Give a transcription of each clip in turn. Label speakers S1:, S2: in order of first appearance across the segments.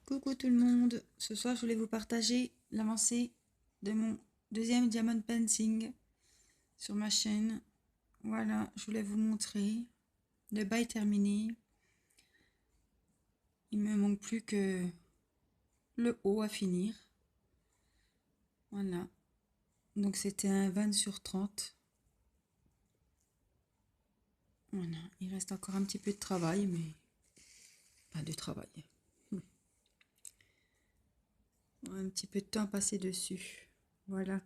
S1: Coucou tout le monde, ce soir je voulais vous partager l'avancée de mon deuxième diamond painting sur ma chaîne. Voilà, je voulais vous montrer. Le bas est terminé. Il me manque plus que le haut à finir. Voilà, donc c'était un 20 sur 30. Voilà, il reste encore un petit peu de travail, mais pas de travail. Un petit peu de temps passé dessus. Voilà.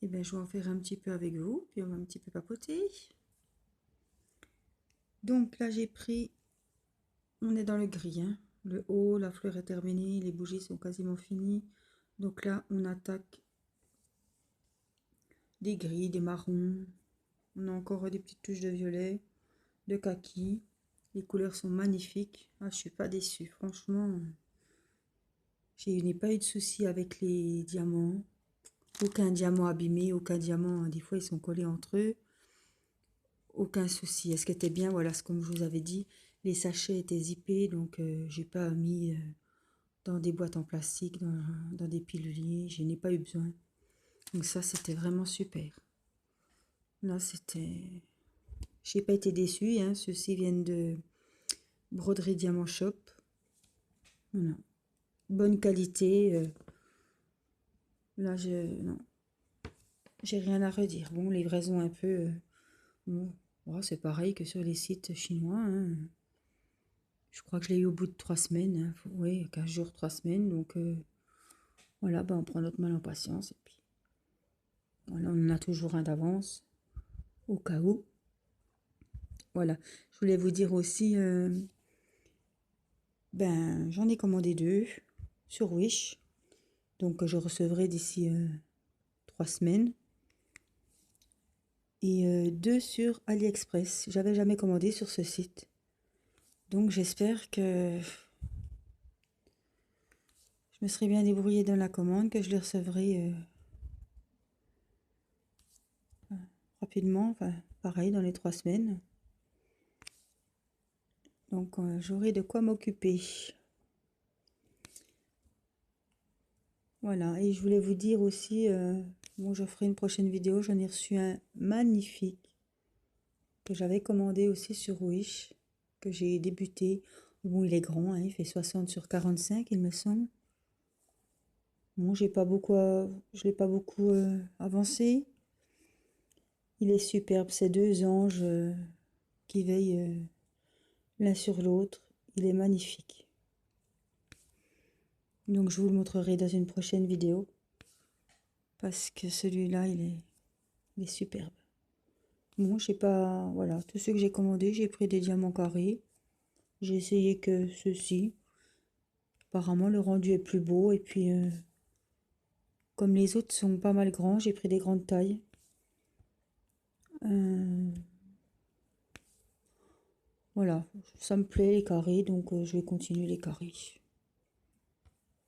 S1: Et bien je vais en faire un petit peu avec vous, puis on va un petit peu papoter. Donc là j'ai pris, on est dans le gris, hein. Le haut, la fleur est terminée, les bougies sont quasiment finies. Donc là on attaque des gris, des marrons. On a encore des petites touches de violet, de kaki. Les couleurs sont magnifiques. Ah, je suis pas déçue, franchement. Je n'ai pas eu de soucis avec les diamants. Aucun diamant abîmé, aucun diamant, hein, des fois ils sont collés entre eux. Aucun souci. Est-ce que était bien? Voilà, comme je vous avais dit, les sachets étaient zippés, donc j'ai pas mis dans des boîtes en plastique, dans des piluliers. Je n'ai pas eu besoin. Donc ça, c'était vraiment super. Là, c'était... J'ai pas été déçue, hein. Ceux-ci viennent de Broderie Diamant Shop. Voilà. Bonne qualité. Là, non. J'ai rien à redire. Bon, livraison un peu... bon, oh, c'est pareil que sur les sites chinois, hein. Je crois que je l'ai eu au bout de 3 semaines. Hein. Oui, 15 jours, 3 semaines. Donc, voilà, ben, on prend notre mal en patience. Et puis, voilà, on en a toujours un d'avance, au cas où. Voilà. Je voulais vous dire aussi, ben, j'en ai commandé 2 sur Wish. Donc, je recevrai d'ici 3 semaines. Et 2 sur AliExpress. J'avais jamais commandé sur ce site. Donc, j'espère que je me serai bien débrouillée dans la commande, que je les recevrai rapidement. Enfin, pareil, dans les 3 semaines. Donc, j'aurai de quoi m'occuper. Voilà. Et je voulais vous dire aussi, bon, je ferai une prochaine vidéo. J'en ai reçu un magnifique que j'avais commandé aussi sur Wish, que j'ai débuté. Bon, il est grand, hein, il fait 60 sur 45, il me semble. Bon, je l'ai pas beaucoup avancé. Il est superbe, ces 2 anges qui veillent l'un sur l'autre. Il est magnifique. Donc, je vous le montrerai dans une prochaine vidéo. Parce que celui-là, il est superbe. Bon, je sais pas, voilà, tous ceux que j'ai commandés, j'ai pris des diamants carrés. J'ai essayé que ceux-ci. Apparemment, le rendu est plus beau. Et puis, comme les autres sont pas mal grands, j'ai pris des grandes tailles. Voilà, ça me plaît les carrés, donc je vais continuer les carrés.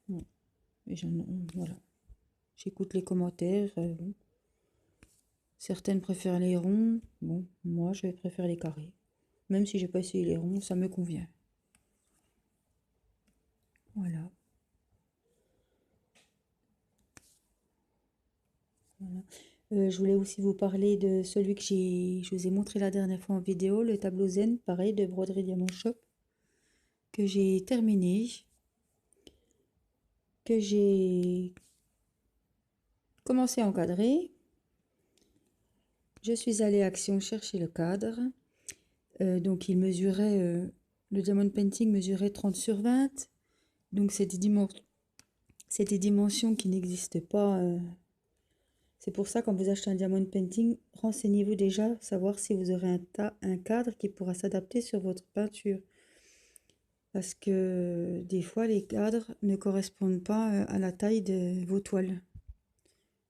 S1: Bon. Et voilà. J'écoute les commentaires. Certaines préfèrent les ronds. Bon, moi, je vais préférer les carrés. Même si j'ai pas essayé les ronds, ça me convient. Voilà. Voilà. Je voulais aussi vous parler de celui que je vous ai montré la dernière fois en vidéo, le tableau zen, pareil, de Broderie Diamant Shop, que j'ai terminé, que j'ai commencé à encadrer. Je suis allée à Action chercher le cadre. Donc il mesurait, le diamond painting mesurait 30 sur 20. Donc c'est des dimensions qui n'existent pas. C'est pour ça, quand vous achetez un diamond painting, renseignez-vous déjà, savoir si vous aurez un cadre qui pourra s'adapter sur votre peinture. Parce que des fois, les cadres ne correspondent pas à la taille de vos toiles.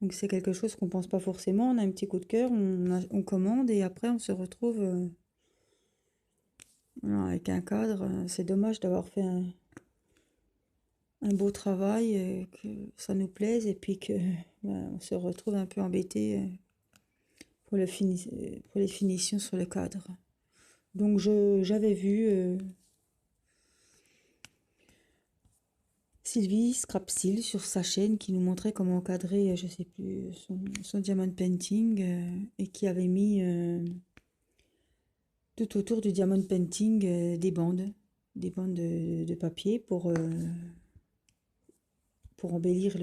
S1: Donc c'est quelque chose qu'on pense pas forcément. On a un petit coup de cœur, on commande et après on se retrouve voilà, avec un cadre. C'est dommage d'avoir fait un beau travail, que ça nous plaise et puis que ben, on se retrouve un peu embêté pour pour les finitions sur le cadre. Donc j'avais vu Sylvie Scrapsil sur sa chaîne qui nous montrait comment encadrer, je sais plus, son diamond painting et qui avait mis tout autour du diamond painting des bandes de papier pour embellir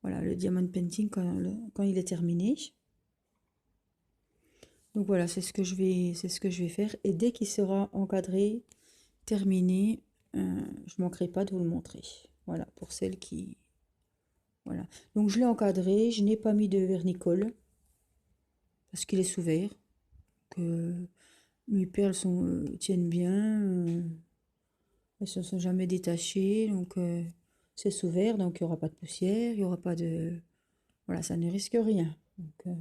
S1: voilà, le diamond painting quand il est terminé. Donc voilà, c'est ce que je vais faire. Et dès qu'il sera encadré, terminé, je manquerai pas de vous le montrer. Voilà, pour celles qui... Voilà. Donc je l'ai encadré, je n'ai pas mis de vernicole parce qu'il est sous verre, que mes perles tiennent bien, elles ne sont jamais détachées, donc c'est sous verre, donc il n'y aura pas de poussière, il n'y aura pas de... Voilà, ça ne risque rien. Donc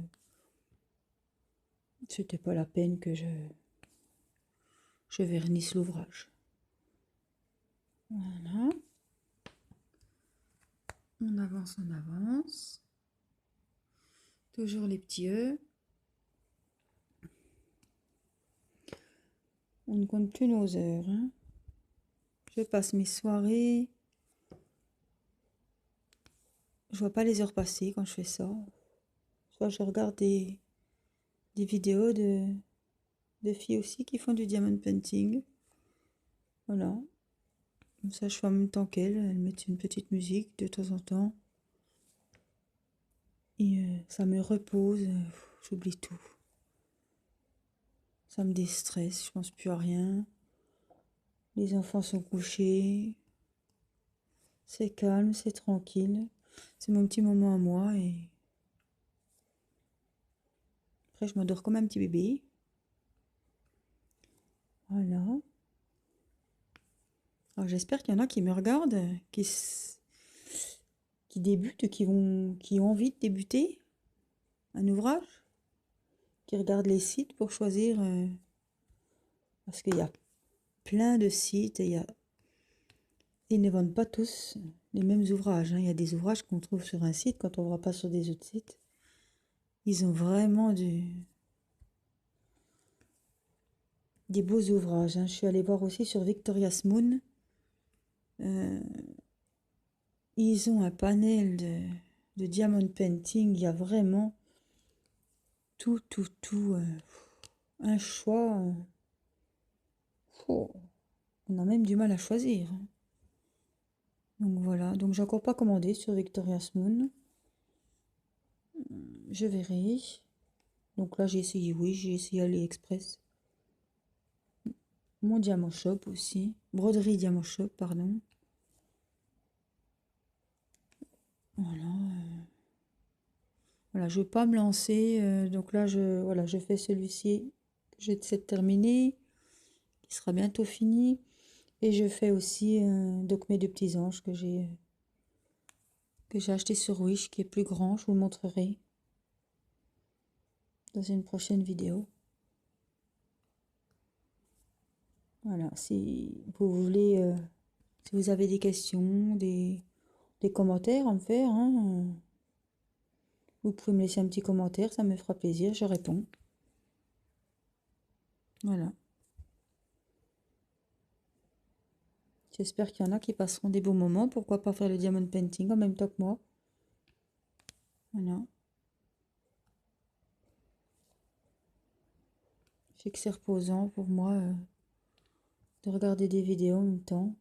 S1: c'était pas la peine que je vernisse l'ouvrage. Voilà. On avance, on avance. Toujours les petits œufs. On ne compte plus nos heures. Hein. Je passe mes soirées. Je vois pas les heures passer quand je fais ça. Soit je regarde des vidéos de filles aussi qui font du diamond painting. Voilà. Comme ça, je fais en même temps qu'elles. Elles mettent une petite musique de temps en temps. Et ça me repose. J'oublie tout. Ça me déstresse. Je pense plus à rien. Les enfants sont couchés. C'est calme, c'est tranquille. C'est mon petit moment à moi. Et après, je m'endors comme un petit bébé. Voilà. Alors, j'espère qu'il y en a qui me regardent, qui débutent, qui ont envie de débuter un ouvrage, qui regardent les sites pour choisir, parce qu'il y a plein de sites et ils ne vendent pas tous les mêmes ouvrages. Hein. Il y a des ouvrages qu'on trouve sur un site quand on ne voit pas sur des autres sites. Ils ont vraiment des beaux ouvrages. Hein. Je suis allée voir aussi sur Victoria's Moon. Ils ont un panel de diamond painting. Il y a vraiment tout. Un choix. Oh, on a même du mal à choisir. Hein. Donc voilà. Donc j'ai encore pas commandé sur Victoria's Moon. Je verrai. Donc là j'ai essayé, oui, j'ai essayé AliExpress. Mon Diamant Shop aussi. Broderie Diamant Shop, pardon. Voilà. Voilà, je ne vais pas me lancer. Donc là, je fais celui-ci que j'ai terminé, qui sera bientôt fini. Et je fais aussi donc mes deux petits anges que j'ai acheté sur Wish, qui est plus grand. Je vous le montrerai dans une prochaine vidéo. Voilà, si vous voulez, si vous avez des questions, des commentaires à me faire, hein, vous pouvez me laisser un petit commentaire, ça me fera plaisir, je réponds. Voilà. J'espère qu'il y en a qui passeront des beaux moments. Pourquoi pas faire le diamond painting en même temps que moi. Voilà. Je sais que c'est reposant pour moi de regarder des vidéos en même temps.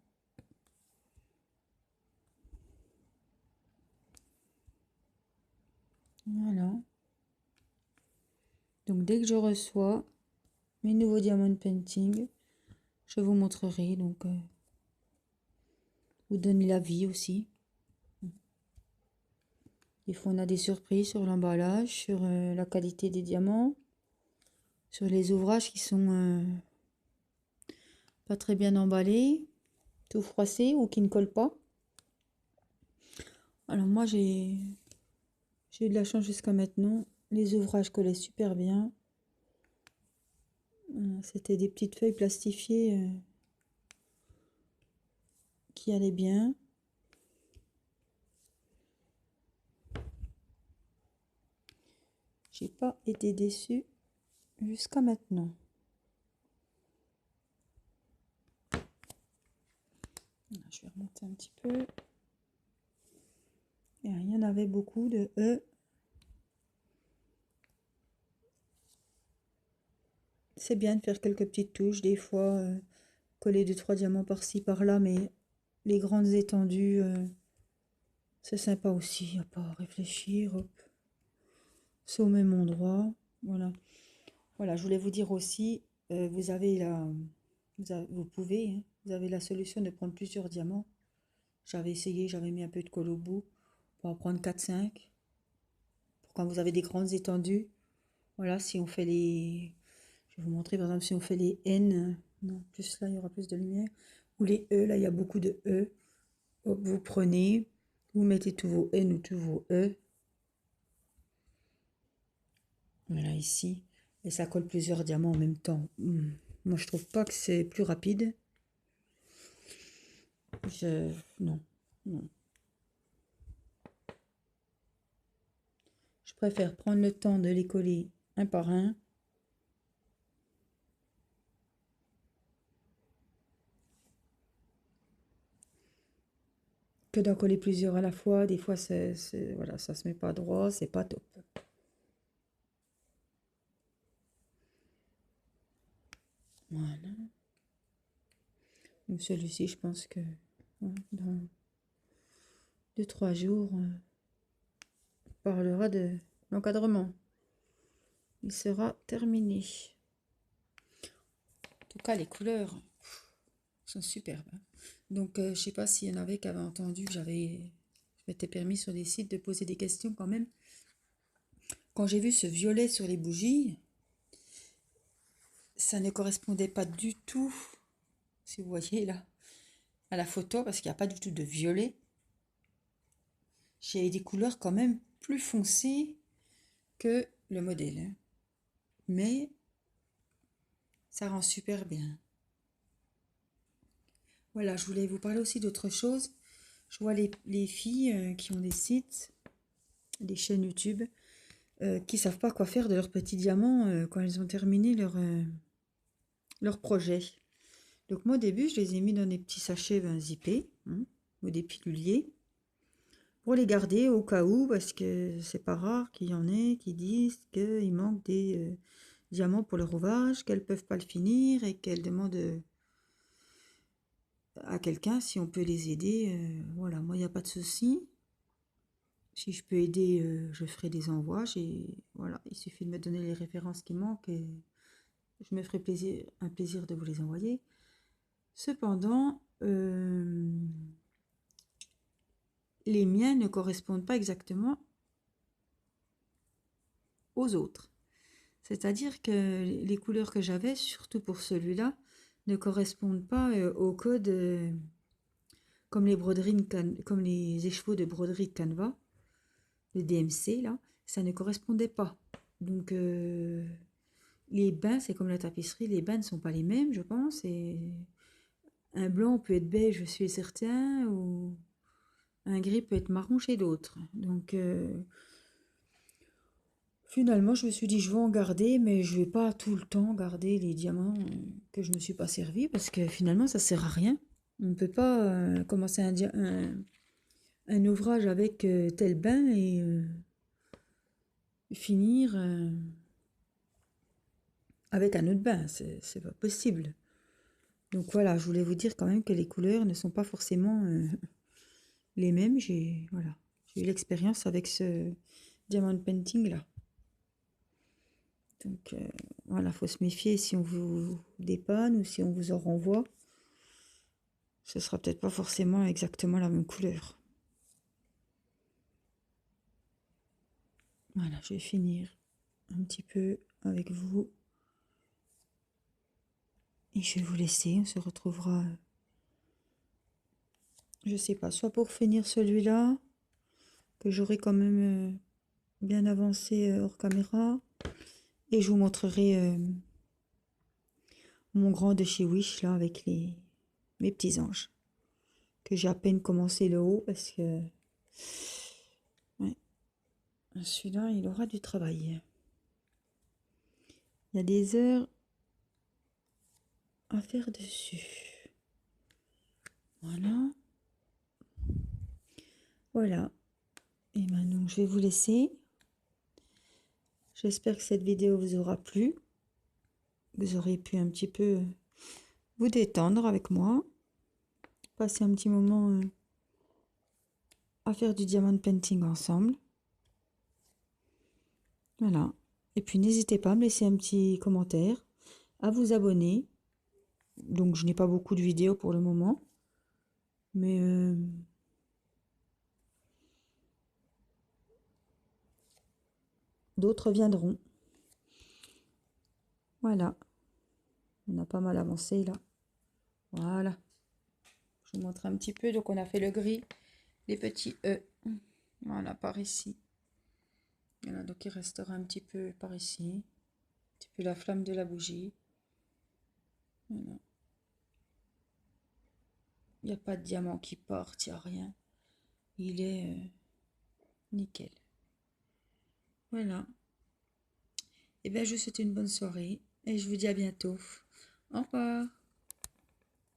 S1: Voilà. Donc dès que je reçois mes nouveaux diamond painting, je vous montrerai. Donc vous donner l'avis aussi. Des fois on a des surprises sur l'emballage, sur la qualité des diamants, sur les ouvrages qui sont pas très bien emballés, tout froissés ou qui ne collent pas. Alors moi j'ai eu de la chance jusqu'à maintenant. Les ouvrages collaient super bien. C'était des petites feuilles plastifiées qui allaient bien. J'ai pas été déçue jusqu'à maintenant. Là, je vais remonter un petit peu. Et il y en avait beaucoup de E. C'est bien de faire quelques petites touches, des fois coller 2-3 diamants par-ci par-là, mais les grandes étendues, c'est sympa aussi, il n'y a pas à réfléchir. Hop. C'est au même endroit. Voilà. Voilà, je voulais vous dire aussi, vous avez vous pouvez, hein, vous avez la solution de prendre plusieurs diamants. J'avais essayé, j'avais mis un peu de colle au bout pour en prendre 4-5. Pour quand vous avez des grandes étendues. Voilà, si on fait les... Je vais vous montrer, par exemple, si on fait les N, non, plus là, il y aura plus de lumière. Ou les E, là, il y a beaucoup de E. Hop, vous prenez, vous mettez tous vos N ou tous vos E. Voilà, ici. Et ça colle plusieurs diamants en même temps. Moi, je trouve pas que c'est plus rapide. Non, non. Je préfère prendre le temps de les coller un par un. Que d'en coller plusieurs à la fois. Des fois, voilà, ça se met pas droit, c'est pas top. Voilà. Donc celui-ci, je pense que dans 2-3 jours, on parlera de l'encadrement. Il sera terminé. En tout cas, les couleurs sont superbes. Donc, je ne sais pas s'il y en avait qui avaient entendu que je m'étais permis sur des sites de poser des questions quand même. Quand j'ai vu ce violet sur les bougies, ça ne correspondait pas du tout, si vous voyez là, à la photo, parce qu'il n'y a pas du tout de violet. J'ai des couleurs quand même plus foncées que le modèle. Hein. Mais ça rend super bien. Voilà, je voulais vous parler aussi d'autre chose. Je vois les filles qui ont des sites, des chaînes YouTube, qui savent pas quoi faire de leurs petits diamants quand elles ont terminé leur projet. Donc moi au début, je les ai mis dans des petits sachets zippés, hein, ou des piluliers, pour les garder au cas où, parce que c'est pas rare qu'il y en ait qui disent qu'il manque des diamants pour leur ouvrage, qu'elles peuvent pas le finir et qu'elles demandent à quelqu'un si on peut les aider. Voilà, moi il n'y a pas de souci. Si je peux aider, je ferai des envois. Voilà, il suffit de me donner les références qui manquent et je me ferai un plaisir de vous les envoyer. Cependant, les miens ne correspondent pas exactement aux autres. C'est-à-dire que les couleurs que j'avais, surtout pour celui-là, ne correspondent pas au code comme les broderies comme les écheveaux de broderie de Canva, le DMC là, ça ne correspondait pas. Donc les bains, c'est comme la tapisserie, les bains ne sont pas les mêmes, je pense. Et un blanc peut être beige je suis certain, ou un gris peut être marron chez d'autres. Donc finalement, je me suis dit, je vais en garder, mais je vais pas tout le temps garder les diamants que je ne me suis pas servi, parce que finalement, ça sert à rien. On ne peut pas commencer un ouvrage avec tel bain et finir avec un autre bain. C'est pas possible. Donc voilà, je voulais vous dire quand même que les couleurs ne sont pas forcément les mêmes. J'ai eu l'expérience avec ce diamond painting là. Donc voilà, faut se méfier si on vous dépanne ou si on vous en renvoie. Ce sera peut-être pas forcément exactement la même couleur. Voilà, je vais finir un petit peu avec vous. Et je vais vous laisser, on se retrouvera, je sais pas, soit pour finir celui-là, que j'aurai quand même bien avancé hors caméra, et je vous montrerai mon grand de chez Wish, là, avec mes petits anges, que j'ai à peine commencé le haut, parce que, ouais, celui-là, il aura du travail. Il y a des heures à faire dessus. Voilà. Voilà. Et maintenant, je vais vous laisser. J'espère que cette vidéo vous aura plu. Vous aurez pu un petit peu vous détendre avec moi. Passer un petit moment à faire du diamond painting ensemble. Voilà. Et puis n'hésitez pas à me laisser un petit commentaire, à vous abonner. Donc je n'ai pas beaucoup de vidéos pour le moment. Mais d'autres viendront. Voilà. On a pas mal avancé là. Voilà. Je vous montre un petit peu. Donc on a fait le gris, les petits E. Voilà, par ici. Voilà, donc il restera un petit peu par ici. Un petit peu la flamme de la bougie. Voilà. Il n'y a pas de diamant qui porte, il n'y a rien. Il est nickel. Voilà. Et bien, je vous souhaite une bonne soirée et je vous dis à bientôt. Au revoir.